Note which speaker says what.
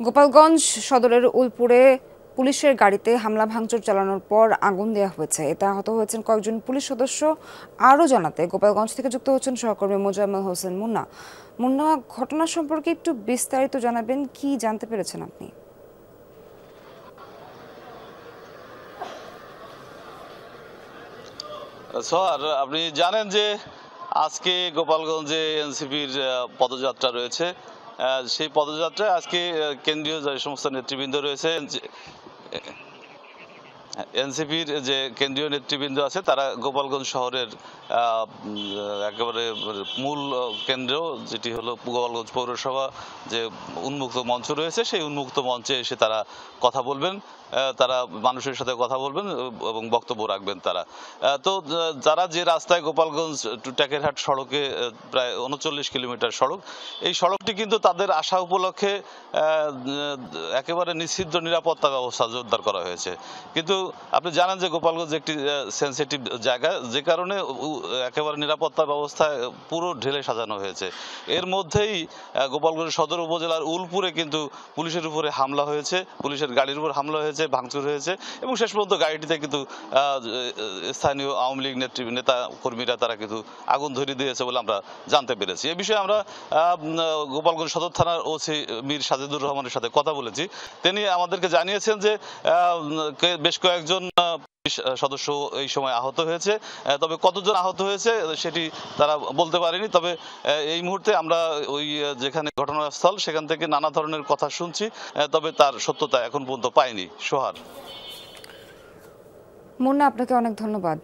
Speaker 1: গোপালগঞ্জ সদরের উলপুরে পুলিশের গাড়িতে হামলা ভাঙচুর চালানোর পর আগুন দেওয়া হয়েছে। এতে আহত হয়েছেন কয়েকজন পুলিশ সদস্য। আরও জানাতে গোপালগঞ্জ থেকে যুক্ত হচ্ছেন সহকর্মী মোজাম্মেল হোসেন মুন্না। মুন্না, ঘটনা সম্পর্কে একটু বিস্তারিত জানাবেন, কি জানতে পেরেছেন আপনি?
Speaker 2: স্যার, আপনি জানেন যে আজকে গোপালগঞ্জে এনসিপির পদযাত্রা রয়েছে। সেই পদযাত্রায় আজকে কেন্দ্রীয় যে সমস্ত নেতৃবৃন্দ রয়েছে, এনসিপির যে কেন্দ্রীয় নেতৃবৃন্দ আছে তারা গোপালগঞ্জ শহরের একেবারে মূল কেন্দ্র, যেটি হলো গোপালগঞ্জ পৌরসভা যে উন্মুক্ত মঞ্চ রয়েছে, সেই উন্মুক্ত মঞ্চে এসে তারা কথা বলবেন। তারা মানুষের সাথে কথা বলবেন এবং বক্তব্য রাখবেন তারা। তো যারা যে রাস্তায় গোপালগঞ্জ টু টেকেরহাট সড়কে প্রায় 39 কিলোমিটার সড়ক, এই সড়কটি কিন্তু তাদের আসা উপলক্ষে একেবারে নিষিদ্ধ নিরাপত্তা ব্যবস্থা জোরদার করা হয়েছে। কিন্তু আপনি জানেন যে গোপালগঞ্জ একটি সেনসিটিভ জায়গা, যে কারণে একেবারে নিরাপত্তা ব্যবস্থা পুরো ঢেলে সাজানো হয়েছে। এর মধ্যেই গোপালগঞ্জ সদর উপজেলার উলপুরে কিন্তু পুলিশের উপরে হামলা হয়েছে, পুলিশের গাড়ির উপর হামলা হয়েছে, ভাঙচুর হয়েছে এবং শেষ পর্যন্ত গাড়িটিতে কিন্তু স্থানীয় আওয়ামী লীগ নেতা কর্মীরা তারা কিন্তু আগুন ধরিয়ে দিয়েছে বলে আমরা জানতে পেরেছি। এ বিষয়ে আমরা গোপালগঞ্জ সদর থানার ওসি মীর সাজেদুর রহমানের সাথে কথা বলেছি। তিনি আমাদেরকে জানিয়েছেন যে বেশ কয়েকজন সদস্য এই সময় আহত হয়েছে, তবে কতজন আহত হয়েছে সেটি তারা বলতে পারেনি। তবে এই মুহূর্তে আমরা ওই যেখানে ঘটনাস্থল সেখান থেকে নানা ধরনের কথা শুনছি, তবে তার সত্যতা এখন পর্যন্ত পাইনি। সোহার।
Speaker 1: মুন্না, আপনাকে অনেক ধন্যবাদ।